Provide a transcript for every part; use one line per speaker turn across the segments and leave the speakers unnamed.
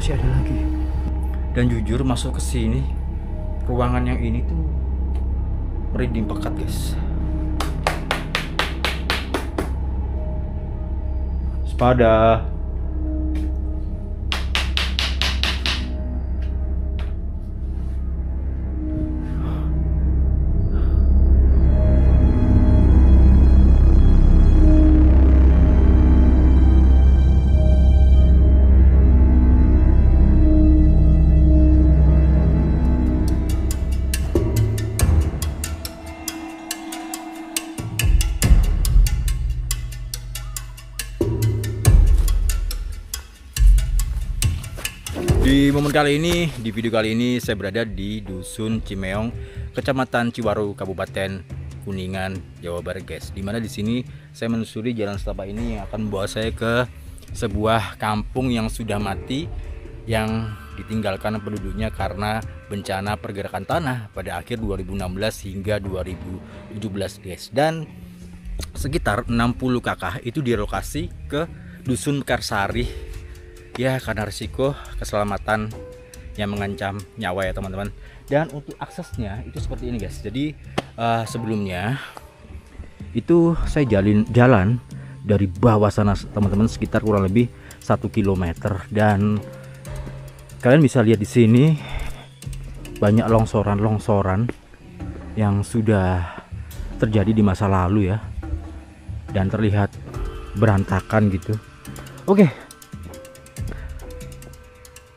masih ada lagi. Dan jujur masuk ke sini, ruangan yang ini tuh merinding pekat guys. Sepada. Di momen kali ini, di video kali ini saya berada di Dusun Cimeong, Kecamatan Ciwaru, Kabupaten Kuningan, Jawa Barat guys. Dimana di sini saya menelusuri jalan setapak ini yang akan membawa saya ke sebuah kampung yang sudah mati, yang ditinggalkan penduduknya karena bencana pergerakan tanah pada akhir 2016 hingga 2017 guys. Dan sekitar 60 kakak itu direlokasi ke Dusun Mekarsari ya, karena risiko keselamatan yang mengancam nyawa ya teman-teman. Dan untuk aksesnya itu seperti ini guys. Jadi sebelumnya itu saya jalan dari bawah sana teman-teman, sekitar kurang lebih 1 km. Dan kalian bisa lihat di sini banyak longsoran-longsoran yang sudah terjadi di masa lalu ya, dan terlihat berantakan gitu. Oke.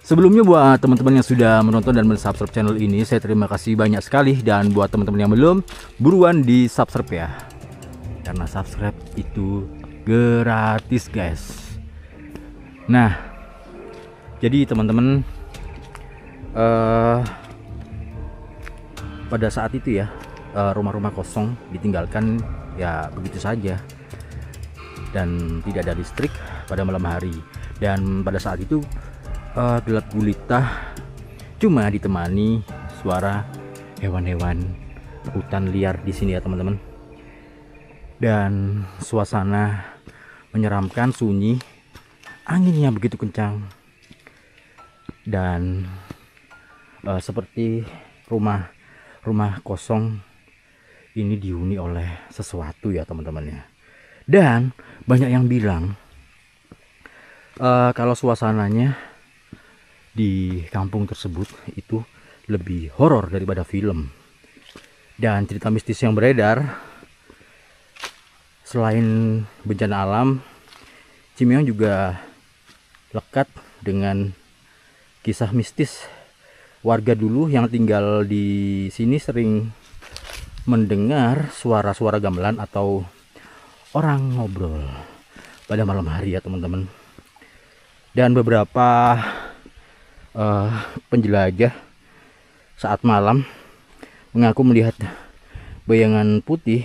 Sebelumnya buat teman-teman yang sudah menonton dan mensubscribe channel ini, saya terima kasih banyak sekali. Dan buat teman-teman yang belum, buruan di subscribe ya, karena subscribe itu gratis guys. Nah, jadi teman-teman, pada saat itu ya, rumah-rumah kosong ditinggalkan ya begitu saja, dan tidak ada listrik pada malam hari. Dan pada saat itu gelap gulita, cuma ditemani suara hewan-hewan hutan liar di sini ya teman-teman. Dan suasana menyeramkan, sunyi, anginnya begitu kencang, dan seperti rumah kosong ini dihuni oleh sesuatu ya teman-teman ya. Dan banyak yang bilang kalau suasananya di kampung tersebut itu lebih horor daripada film. Dan cerita mistis yang beredar, selain bencana alam, Cimeong juga lekat dengan kisah mistis. Warga dulu yang tinggal di sini sering mendengar suara-suara gamelan atau orang ngobrol pada malam hari ya teman-teman. Dan beberapa penjelajah saat malam mengaku melihat bayangan putih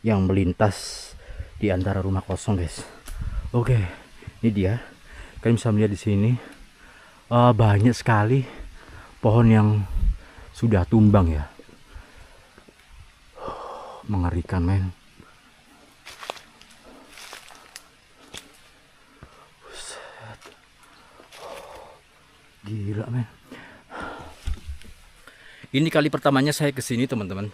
yang melintas di antara rumah kosong guys. Oke, ini dia. Kalian bisa melihat di sini banyak sekali pohon yang sudah tumbang ya. Mengerikan men. Gila men. Ini kali pertamanya saya kesini teman-teman.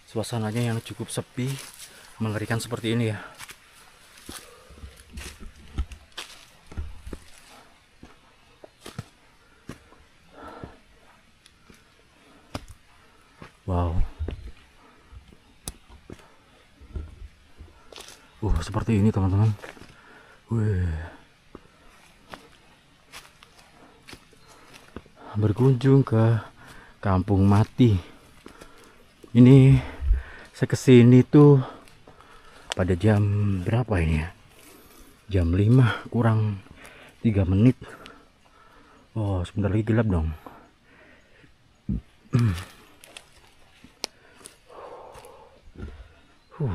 Suasananya yang cukup sepi, mengerikan seperti ini ya. Wow. Seperti ini teman-teman. Berkunjung ke kampung mati. Ini saya kesini tuh pada jam berapa ini ya? Jam 5 kurang 3 menit. Oh, sebentar lagi gelap dong.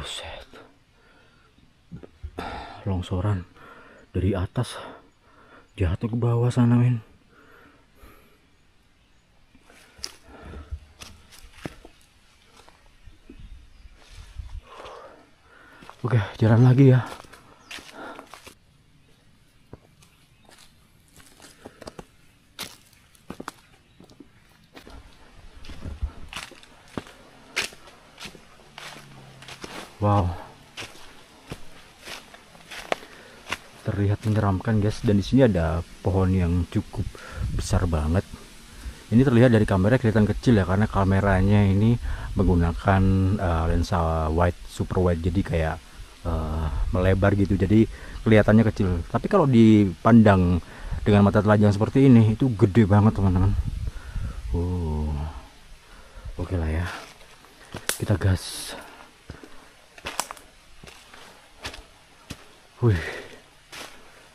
Set. Longsoran dari atas jatuh ke bawah sana men. Oke, jalan lagi ya. terlihat menyeramkan guys. Dan di sini ada pohon yang cukup besar banget. Ini terlihat dari kamera kelihatan kecil ya, karena kameranya ini menggunakan lensa wide, super wide, jadi kayak melebar gitu, jadi kelihatannya kecil. Tapi kalau dipandang dengan mata telanjang seperti ini, itu gede banget teman-teman. Oke lah ya, kita gas. Wih,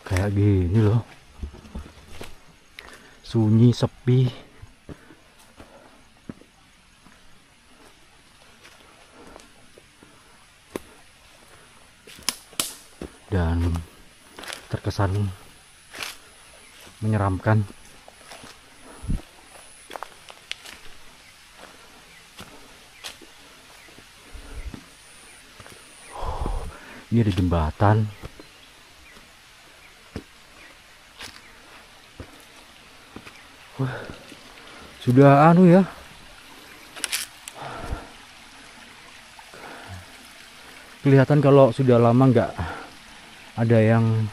kayak gini loh, sunyi, sepi. Dan terkesan menyeramkan. Ini ada jembatan. Wah, sudah anu ya, kelihatan kalau sudah lama nggak ada yang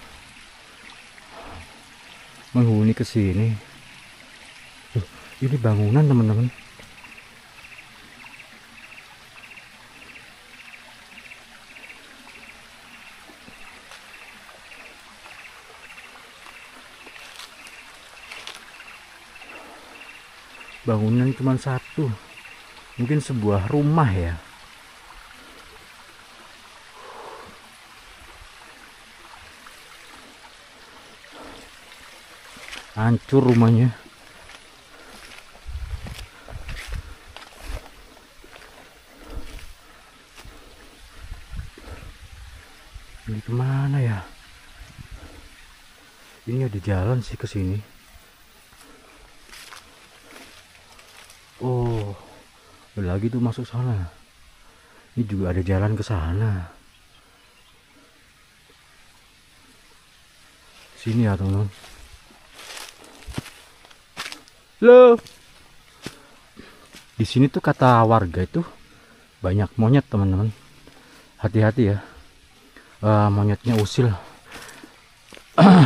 menghuni ke sini. Ini bangunan teman-teman. Bangunan cuma satu, mungkin sebuah rumah ya. Hancur rumahnya. Ini kemana ya? Ini ada jalan sih ke sini. Oh, lagi tuh masuk sana. Ini juga ada jalan ke sana. Sini ya teman-teman. Loh, di sini tuh kata warga itu banyak monyet teman-teman. Hati-hati ya, monyetnya usil.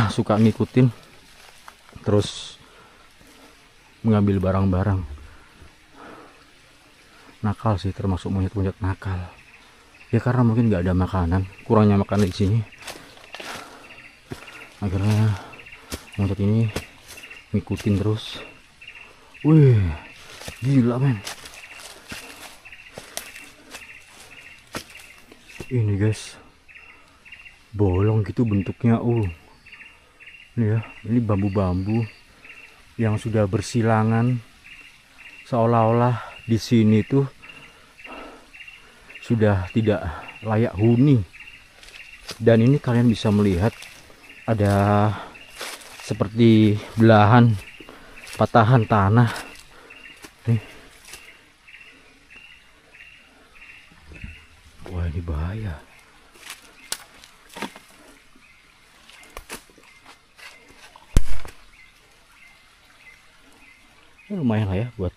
Suka ngikutin, terus mengambil barang-barang. Nakal sih, termasuk monyet-monyet nakal. Ya karena mungkin nggak ada makanan, kurangnya makanan di sini. Akhirnya monyet ini ngikutin terus. Wih, gila men. Ini guys, bolong gitu bentuknya. Ini ya, ini bambu-bambu yang sudah bersilangan, seolah-olah di sini tuh sudah tidak layak huni. Dan ini kalian bisa melihat ada seperti belahan, patahan tanah nih. Wah, ini bahaya. Ya, lumayan lah ya buat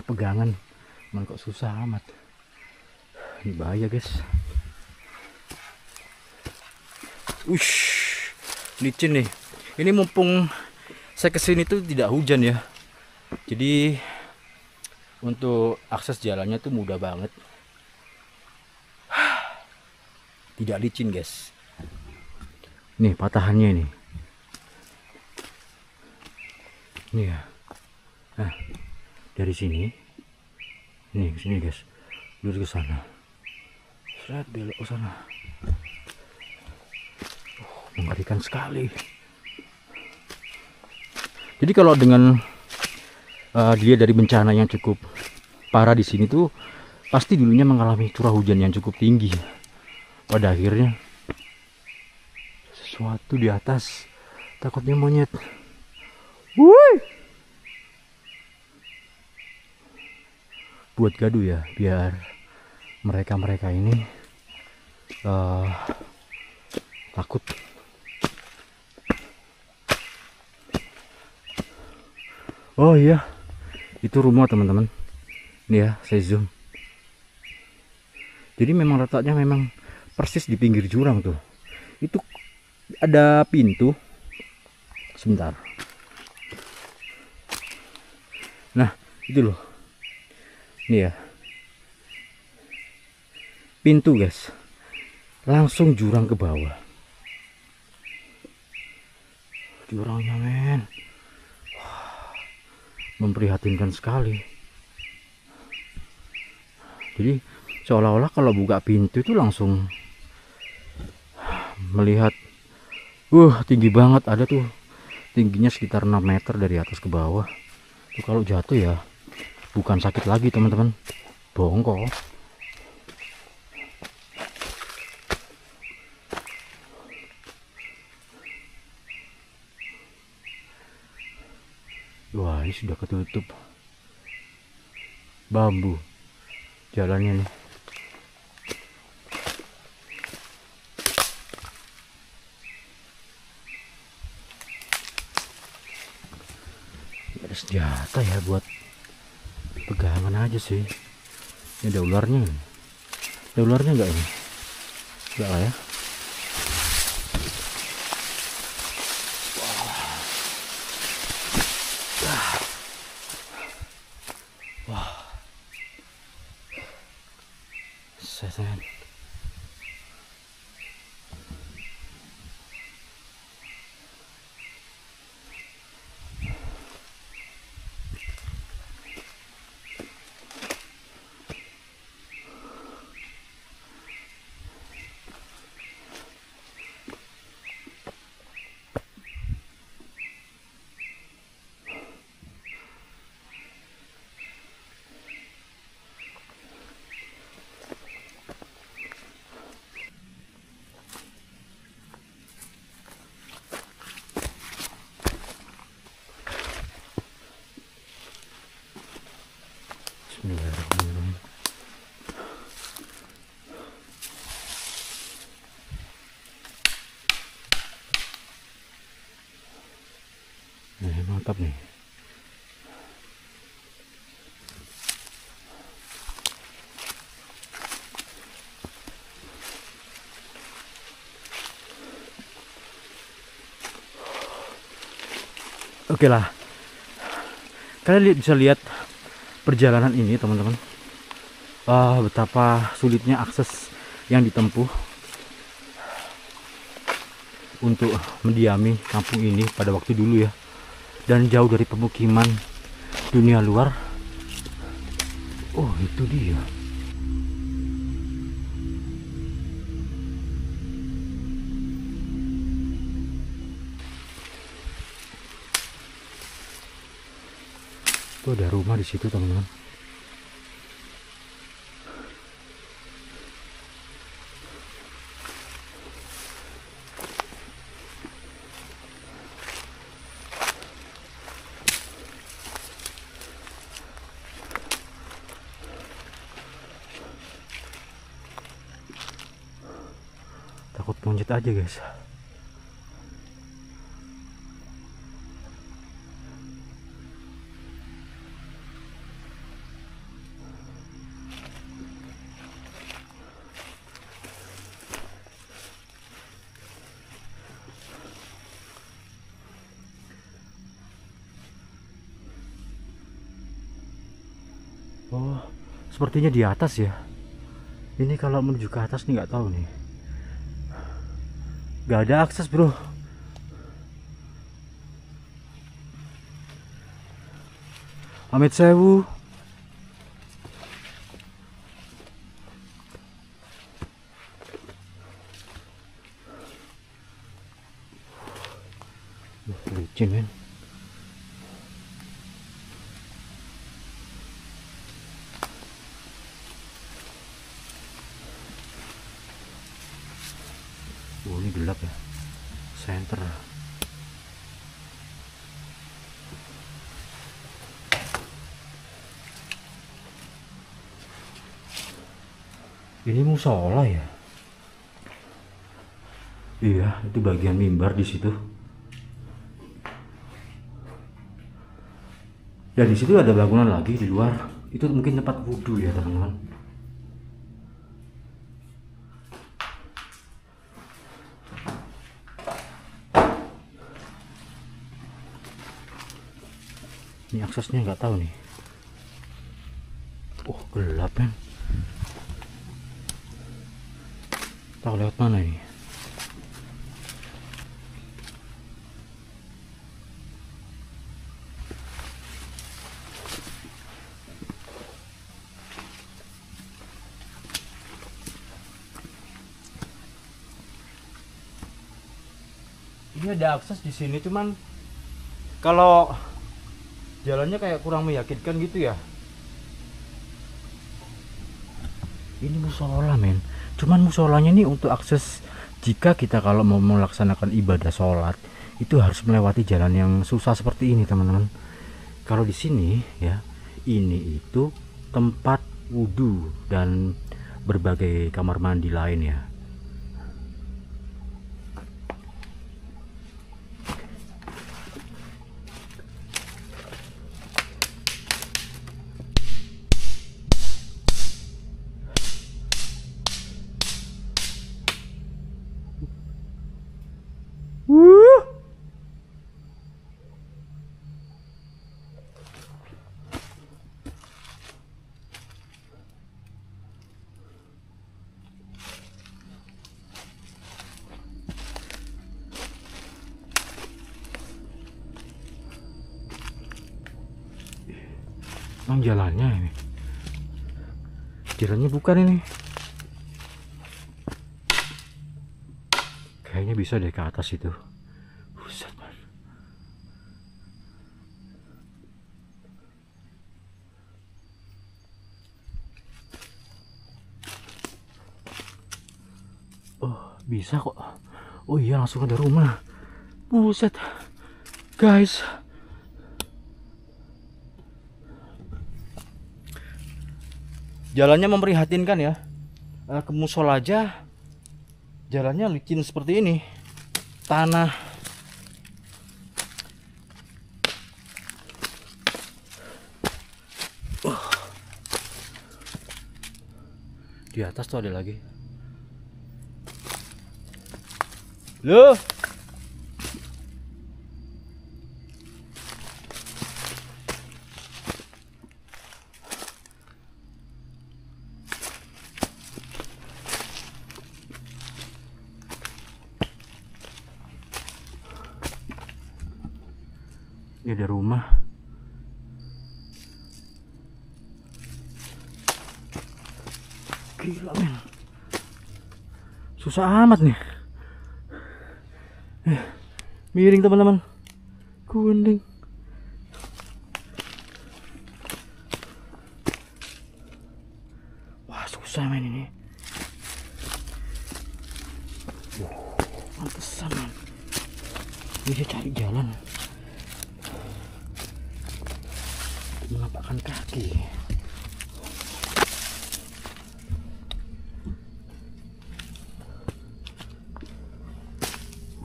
pegangan. Cuman kok susah amat. Ini bahaya guys. Licin nih. Ini mumpung saya kesini tuh tidak hujan ya, jadi untuk akses jalannya tuh mudah banget. Tidak licin guys. Nih patahannya ini. Nih ya. Nah, dari sini. Nih ke sini guys. Lurus ke sana. Seret belok ke sana. Mengerikan sekali. Jadi kalau dengan dia dari bencana yang cukup parah di sini tuh, pasti dulunya mengalami curah hujan yang cukup tinggi. Pada akhirnya sesuatu di atas, takutnya monyet. Wuih, buat gaduh ya, biar mereka ini takut. Oh iya, itu rumah teman-teman. Ini ya, saya zoom. Jadi memang letaknya memang persis di pinggir jurang tuh. Itu ada pintu. Sebentar. Nah, itu loh. Ini ya. Pintu, guys. Langsung jurang ke bawah. Jurangnya, men. Wah, memprihatinkan sekali. Jadi seolah-olah kalau buka pintu itu langsung melihat tinggi banget, ada tuh tingginya sekitar 6 meter dari atas ke bawah. Tuh kalau jatuh ya bukan sakit lagi teman-teman, bongkok. Wah, ini sudah ketutup bambu jalannya nih. Ada senjata ya buat pegangan aja sih. Ini ada ularnya. Ada ularnya enggak ini? Enggak lah ya. Wah. Setan. Bismillahirrahmanirrahim. Mantap nih. Oke lah, kalian bisa lihat perjalanan ini teman-teman. Betapa sulitnya akses yang ditempuh untuk mendiami kampung ini pada waktu dulu ya, dan jauh dari pemukiman dunia luar. Oh, itu dia. Tuh ada rumah di situ teman-teman. Takut loncat aja guys. Oh, sepertinya di atas ya. Ini kalau menuju ke atas nih nggak tahu nih. Nggak ada akses bro. Amit sewu. Licin men. Oh, ini gelap ya. Center. Ini musola ya? Iya, itu bagian mimbar di situ. Dan di situ ada bangunan lagi di luar. Itu mungkin tempat wudhu ya teman-teman. Ini aksesnya nggak tahu nih. Oh gelap kan. Tahu lewat mana ini? Ini ada akses di sini, cuman kalau jalannya kayak kurang meyakinkan gitu ya. Ini musola men, cuman musolanya ini untuk akses jika kita kalau mau melaksanakan ibadah sholat itu harus melewati jalan yang susah seperti ini teman-teman. Kalau di sini ya, ini itu tempat wudhu dan berbagai kamar mandi lain ya. Emang jalannya ini, jalannya bukan ini, kayaknya bisa deh ke atas itu. Buset man. Oh bisa kok. Oh iya langsung ada rumah. Buset guys. Jalannya memprihatinkan ya. Ke musola aja jalannya licin seperti ini. Tanah. Di atas tuh ada lagi. Loh. Ini ada rumah. Gila men. Susah amat nih. Miring teman-teman. Kuning. Wah susah men ini. Pantesan men. Bisa cari jalan. Menapakkan kaki.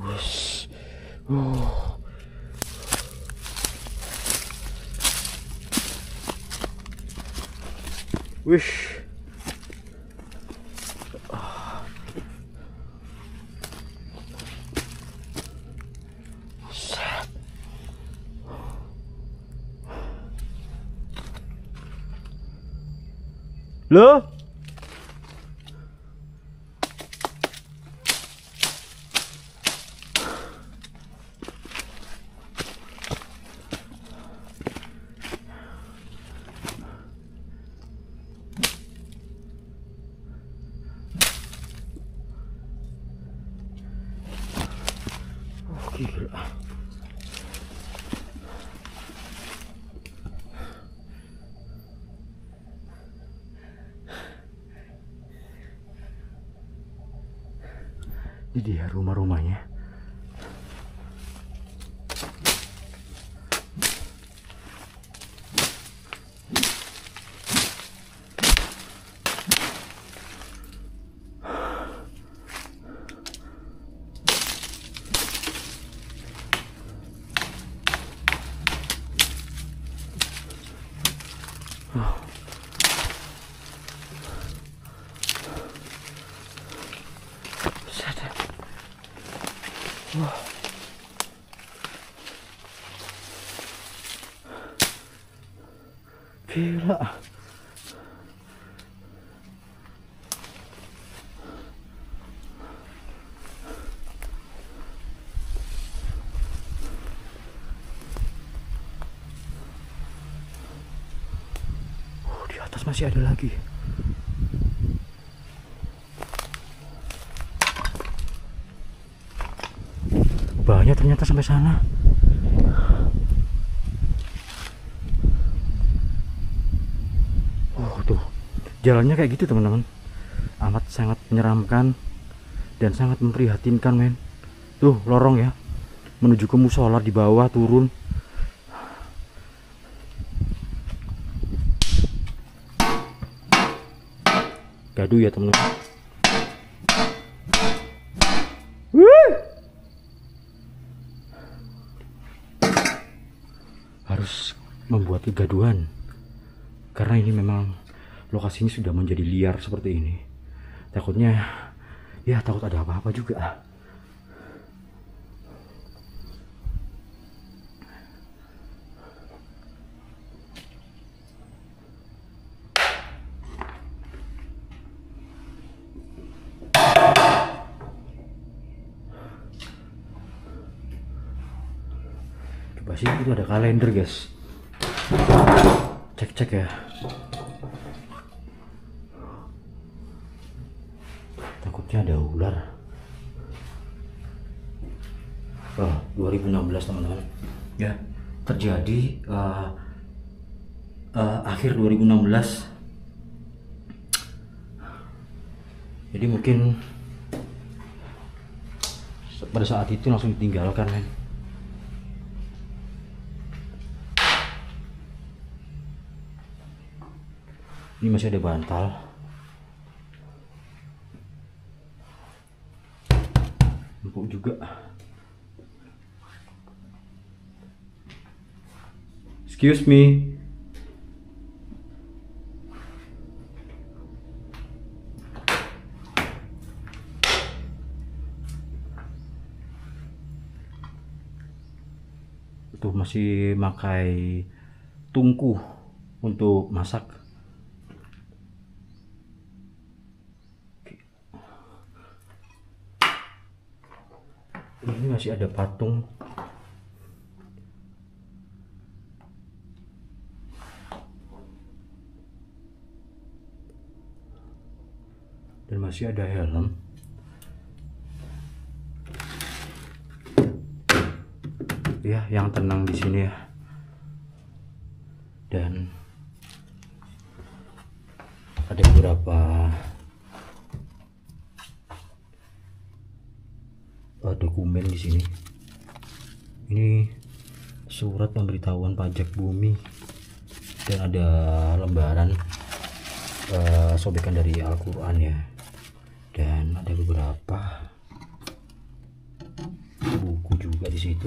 Wush. Wish. Loh? Oh, gila. Ini dia rumah-rumahnya. Wah. Gila. Di atas masih ada lagi. Banyak ternyata sampai sana. Tuh jalannya kayak gitu teman-teman, amat sangat menyeramkan dan sangat memprihatinkan men. Tuh lorong ya, menuju ke musola di bawah turun. Gaduh ya teman-teman. Harus membuat kegaduhan karena ini memang lokasinya sudah menjadi liar seperti ini. Takutnya ya, takut ada apa-apa juga. Coba sih, itu ada kalender guys, cek-cek ya. Takutnya ada ular. 2016 teman-teman ya, terjadi akhir 2016. Jadi mungkin pada saat itu langsung ditinggalkan men. Ini masih ada bantal. Empuk juga. Excuse me. Tuh masih pakai tungku untuk masak. Ini masih ada patung. Dan masih ada helm. Ya, yang tenang di sini ya. Dan ada beberapa dokumen di sini. Ini surat pemberitahuan pajak bumi dan ada lembaran sobekan dari Al-Quran ya. Dan ada beberapa buku juga di situ.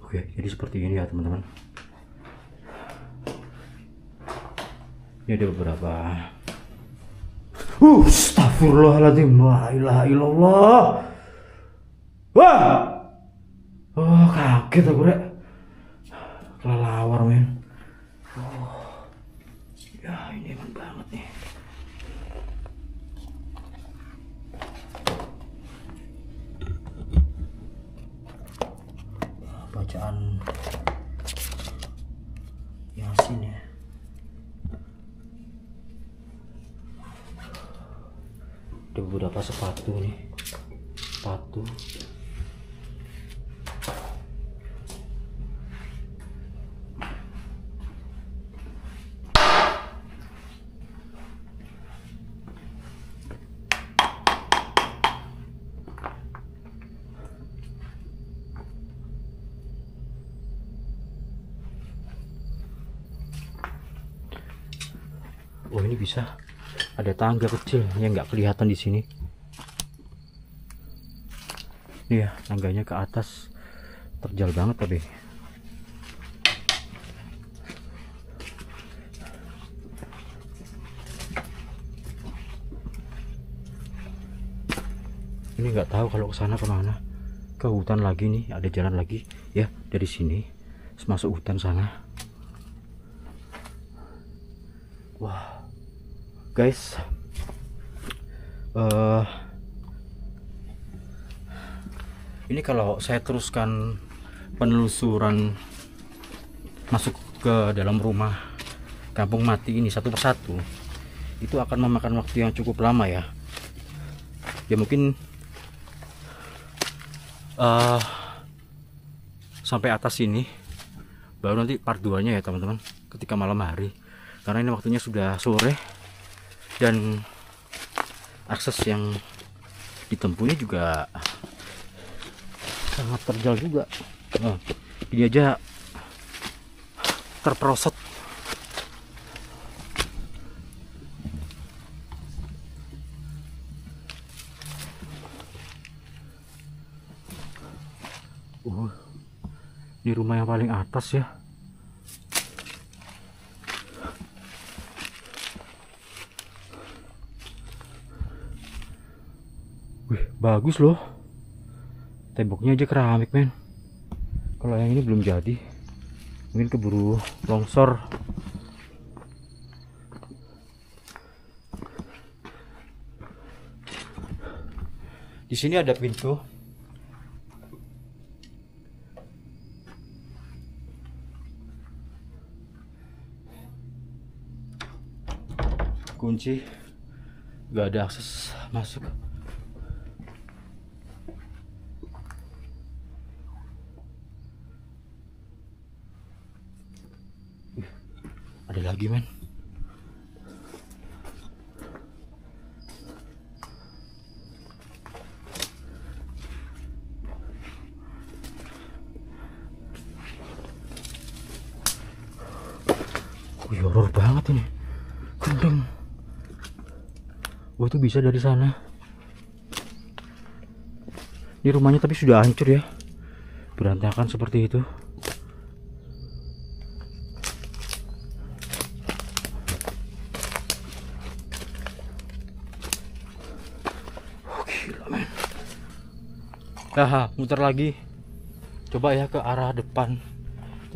Oke, jadi seperti ini ya teman-teman. Ini ada beberapa. Astagfirullahaladzim, la ilaha illallah. Wah, oh kaget aku rek. Kelelawar men. Oh, ya ini emang banget nih. Bacaan Yasin ya. Ada beberapa sepatu nih, sepatu. Oh ini bisa ada tangga kecil yang nggak kelihatan di sini. Ini ya tangganya ke atas, terjal banget tapi. Ini nggak tahu kalau ke sana kemana, ke hutan lagi nih, ada jalan lagi ya dari sini masuk hutan sana. Wah guys, ini kalau saya teruskan penelusuran masuk ke dalam rumah kampung mati ini satu persatu, itu akan memakan waktu yang cukup lama ya. Ya mungkin sampai atas ini baru nanti part 2 nya ya teman-teman, ketika malam hari, karena ini waktunya sudah sore dan akses yang ditempuhnya juga sangat terjal juga. Ini aja terperosot. Ini rumah yang paling atas ya. Wih, bagus loh. Temboknya aja keramik, men. Kalau yang ini belum jadi. Mungkin keburu longsor. Di sini ada pintu. Kunci, nggak ada akses masuk. Ada lagi, men. Wih, horor banget ini. Gendeng. Wah, itu bisa dari sana. Ini rumahnya tapi sudah hancur ya, berantakan seperti itu. Oh, gila, men. Muter lagi. Coba ya ke arah depan.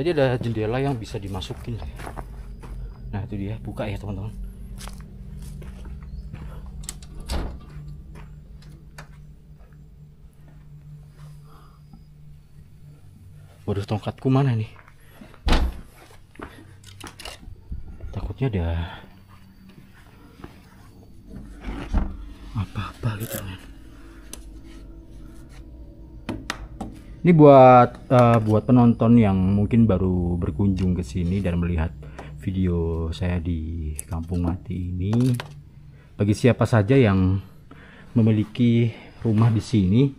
Tadi ada jendela yang bisa dimasukin. Nah, itu dia, buka ya teman-teman. Waduh, tongkatku mana nih? Takutnya ada apa-apa gitu, men. Ini buat penonton yang mungkin baru berkunjung ke sini dan melihat video saya di kampung mati ini. Bagi siapa saja yang memiliki rumah di sini,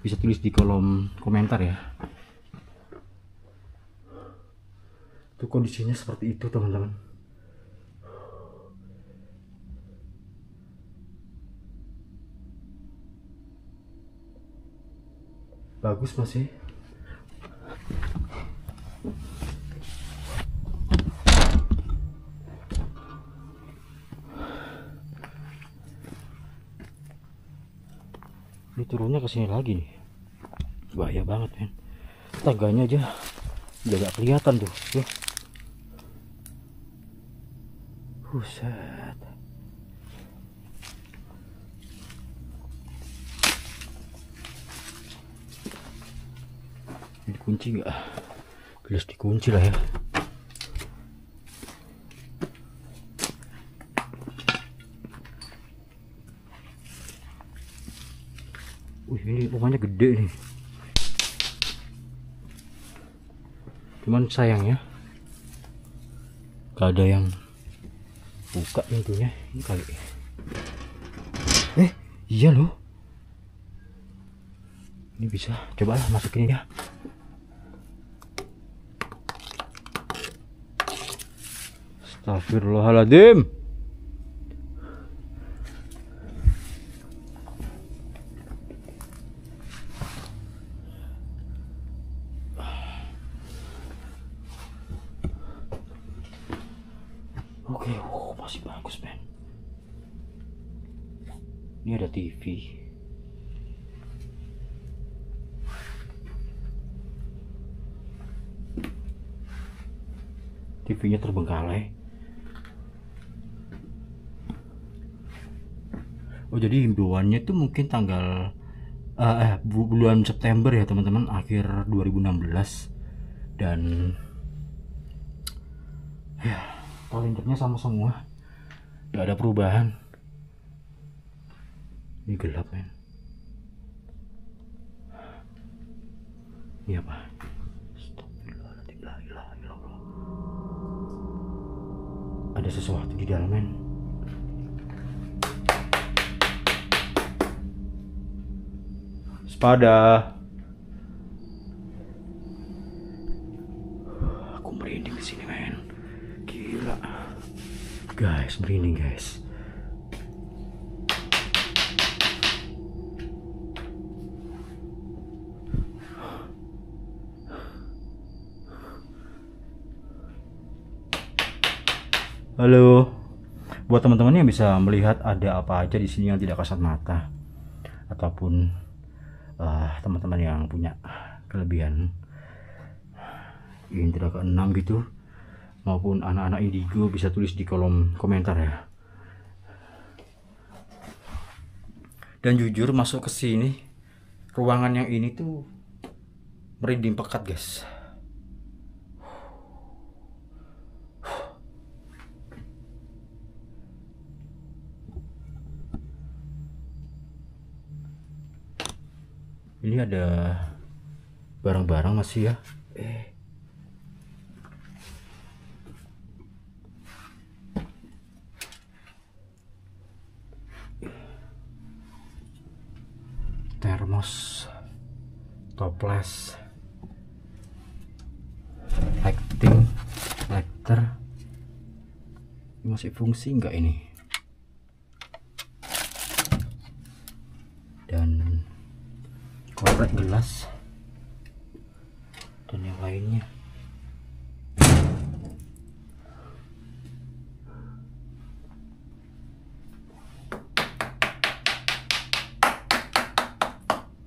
bisa tulis di kolom komentar ya. Itu kondisinya seperti itu, teman-teman. Bagus masih. Ini turunnya ke sini lagi nih. Bahaya banget, men. Tangganya aja udah gak kelihatan tuh. Buset. Ini dikunci nggak? Jelas dikunci lah ya. Wih, ini rumahnya gede nih. Cuman sayangnya gak ada yang buka pintunya ini kali. Iya loh, ini bisa. Cobalah masukin ya. Astagfirullahaladzim. Oke, masih bagus, men. Ini ada TV. TV-nya terbengkalai. Oh, jadi himbauannya itu mungkin tanggal bulan September ya teman-teman, akhir 2016. Dan ya kalendernya sama semua, nggak ada perubahan. Ini gelap men. Ini apa? Ada sesuatu di dalam men. Pada aku merinding di sini men, gila guys, merinding guys. Halo, buat teman-teman yang bisa melihat ada apa aja di sini yang tidak kasat mata, ataupun teman-teman yang punya kelebihan indra keenam gitu, maupun anak-anak indigo, bisa tulis di kolom komentar ya. Dan jujur masuk ke sini, ruangan yang ini tuh merinding pekat guys. Ini ada barang-barang masih ya. Termos, toples, lighting, lighter. Masih fungsi nggak ini? Dan korek gelas dan yang lainnya.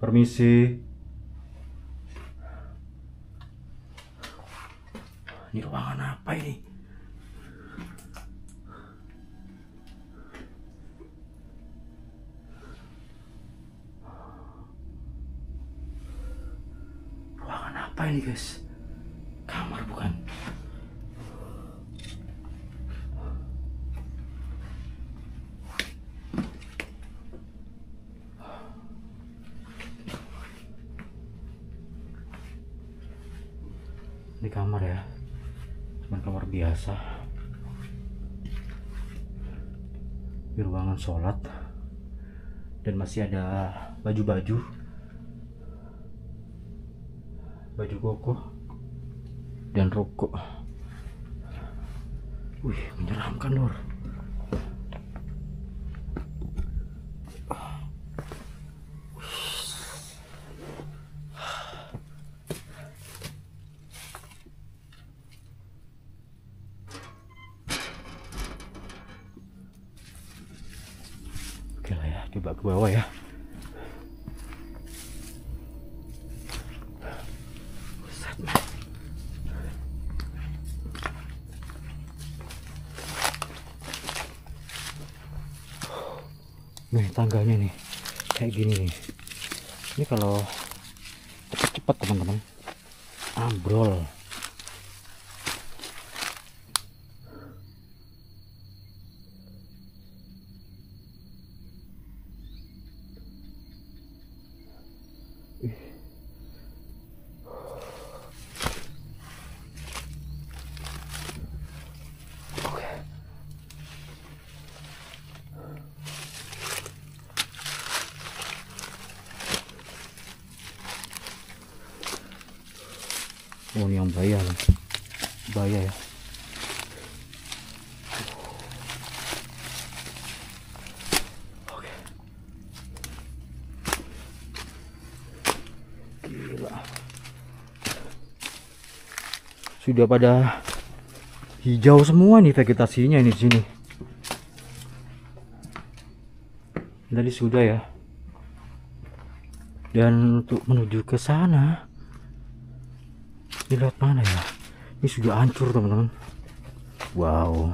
Permisi. Ini ruangan apa ini? Apa ini guys? Kamar bukan? Ini kamar ya, cuman kamar biasa. Di ruangan sholat, dan masih ada baju-baju koko dan rokok. Wih, menyeramkan lor. Oke lah ya, coba ke bawah ya. Nih tangganya nih kayak gini nih. Ini kalau cepat teman-teman ambrol. Oh, ini yang bahaya nih. Bahaya ya. Oke. Gila. Sudah pada hijau semua nih vegetasinya ini di sini. Tadi sudah ya. Dan untuk menuju ke sana, dilihat mana ya? Ini sudah hancur teman-teman. Wow.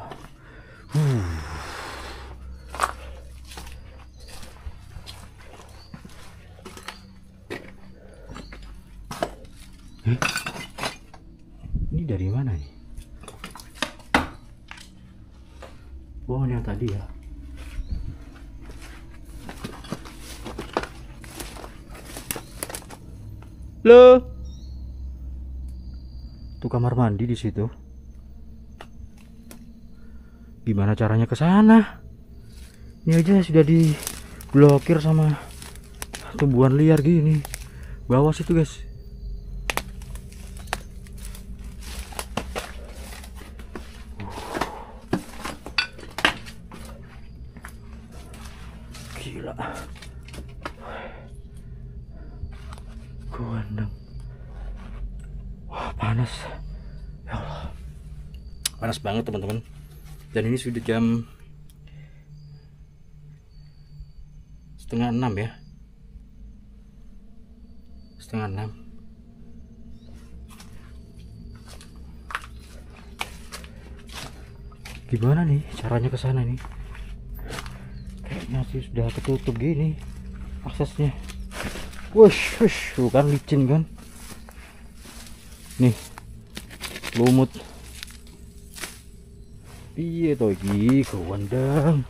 Ini dari mana nih? Oh, ini yang tadi ya. Loh. Tuh kamar mandi di situ. Gimana caranya ke sana? Ini aja sudah diblokir sama tumbuhan liar gini. Bawah situ, guys. Gila. Gondang. Wah, panas. Ya Allah. Panas banget, teman-teman. Dan ini sudah jam 5:30 ya. 5:30. Gimana nih caranya ke sana nih? Kayaknya sih sudah ketutup gini aksesnya. Wush, bukan licin kan? Nih, lumut. Iya toh, iki kewandang.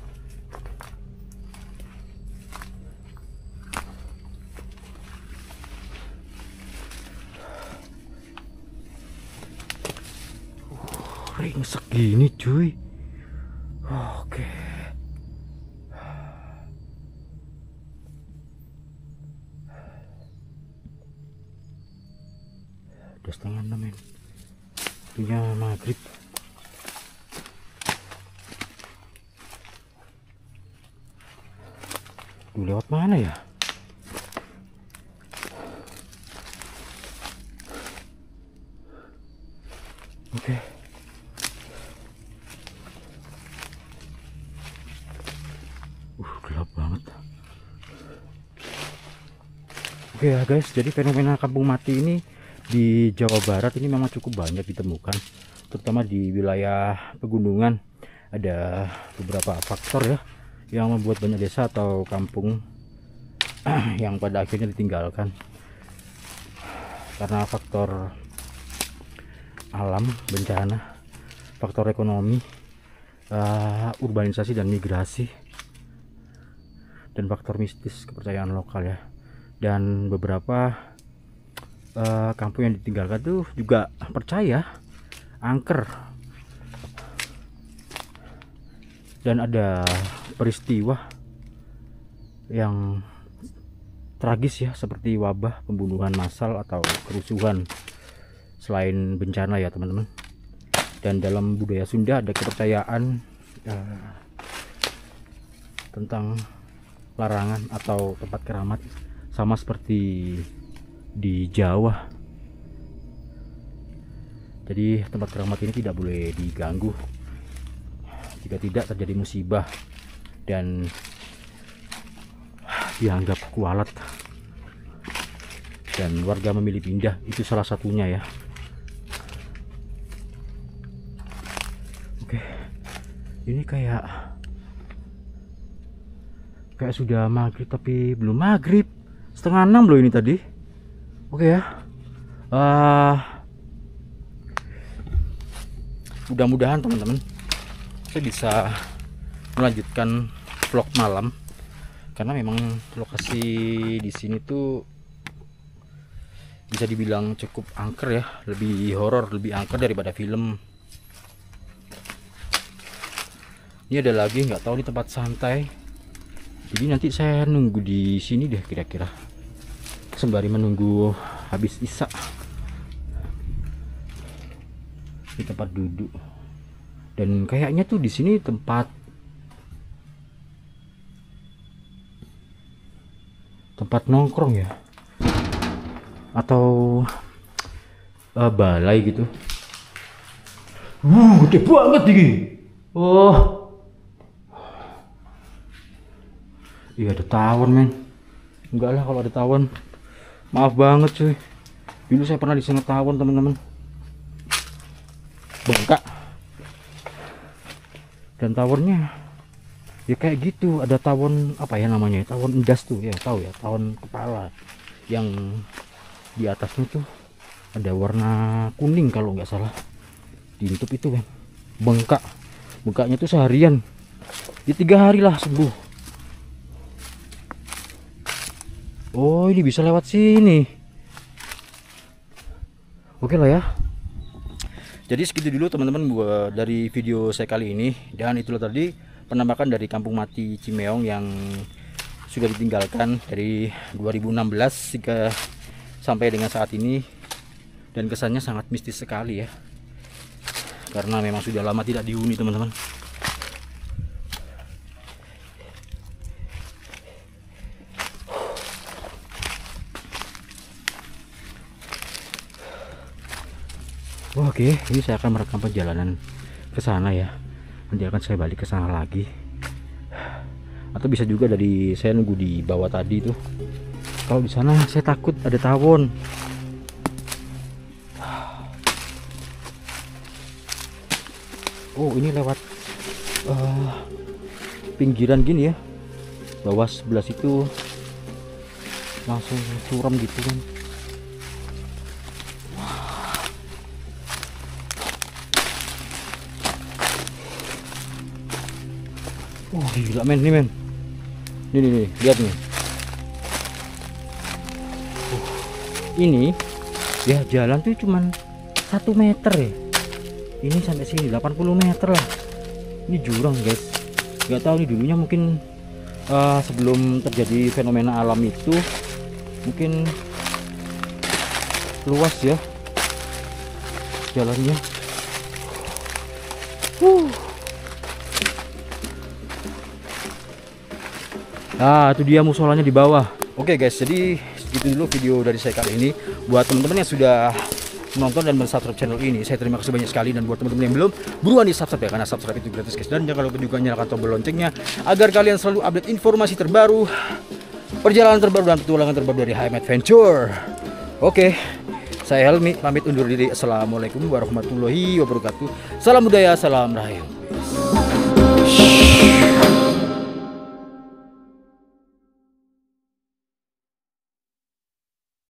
Ringsek gini cuy. Oke. Udah 5:30 men. Punya maghrib. Lewat mana ya? Oke. Gelap banget. Oke ya guys, jadi fenomena kampung mati ini di Jawa Barat ini memang cukup banyak ditemukan, terutama di wilayah pegunungan. Ada beberapa faktor ya yang membuat banyak desa atau kampung yang pada akhirnya ditinggalkan karena faktor alam, bencana, faktor ekonomi, urbanisasi dan migrasi, dan faktor mistis kepercayaan lokal ya. Dan beberapa kampung yang ditinggalkan tuh juga percaya angker. Dan ada peristiwa yang tragis ya, seperti wabah, pembunuhan massal atau kerusuhan selain bencana ya teman-teman. Dan dalam budaya Sunda ada kepercayaan tentang larangan atau tempat keramat, sama seperti di Jawa. Jadi tempat keramat ini tidak boleh diganggu jika tidak terjadi musibah dan dianggap kualat, dan warga memilih pindah. Itu salah satunya ya. Oke, ini kayak sudah maghrib tapi belum maghrib. 5:30 loh ini tadi. Oke ya. Mudah-mudahan teman-teman saya bisa melanjutkan vlog malam, karena memang lokasi di sini tuh bisa dibilang cukup angker ya, lebih horor, lebih angker daripada film. Ini ada lagi, nggak tahu, di tempat santai. Jadi nanti saya nunggu di sini deh kira-kira, sembari menunggu habis isya. Di tempat duduk. Dan kayaknya tuh di sini tempat nongkrong ya, atau balai gitu. Gede banget ini. Oh, iya ada tawon men. Enggak lah kalau ada tawon, maaf banget cuy. Dulu saya pernah disengat tawon teman-teman, bengkak. Dan tawonnya ya kayak gitu, ada tawon apa ya namanya, tawon endas tuh ya, tahu ya, tawon kepala yang di atasnya tuh ada warna kuning kalau nggak salah. Diintup itu kan bengkaknya tuh seharian, di 3 hari lah sembuh. Oh, ini bisa lewat sini. Oke lah ya. Jadi segitu dulu teman-teman buat dari video saya kali ini. Dan itulah tadi penampakan dari Kampung Mati Cimeong yang sudah ditinggalkan dari 2016 hingga sampai dengan saat ini. Dan kesannya sangat mistis sekali ya, karena memang sudah lama tidak dihuni teman-teman. Oke, ini saya akan merekam perjalanan ke sana ya. Nanti akan saya balik ke sana lagi. Atau bisa juga dari saya nunggu di bawah tadi tuh. Kalau di sana saya takut ada tawon. Oh, ini lewat pinggiran gini ya. Bawah sebelah situ langsung curam gitu kan. Wah, gila men, nih men. Nih, lihat nih. Ini ya jalan tuh cuman 1 meter ya. Ini sampai sini 80 meter lah. Ini jurang guys. Nggak tahu nih dulunya mungkin sebelum terjadi fenomena alam itu mungkin luas ya jalannya. Nah, itu dia musolanya di bawah. Oke guys, jadi segitu dulu video dari saya kali ini. Buat teman-teman yang sudah menonton dan subscribe channel ini, saya terima kasih banyak sekali. Dan buat teman-teman yang belum, buruan di subscribe ya, karena subscribe itu gratis guys. Dan jangan lupa juga nyalakan tombol loncengnya agar kalian selalu update informasi terbaru, perjalanan terbaru dan petualangan terbaru dari HM Adventure. Oke, saya Helmi pamit undur diri. Assalamualaikum warahmatullahi wabarakatuh. Salam budaya, salam rahayu.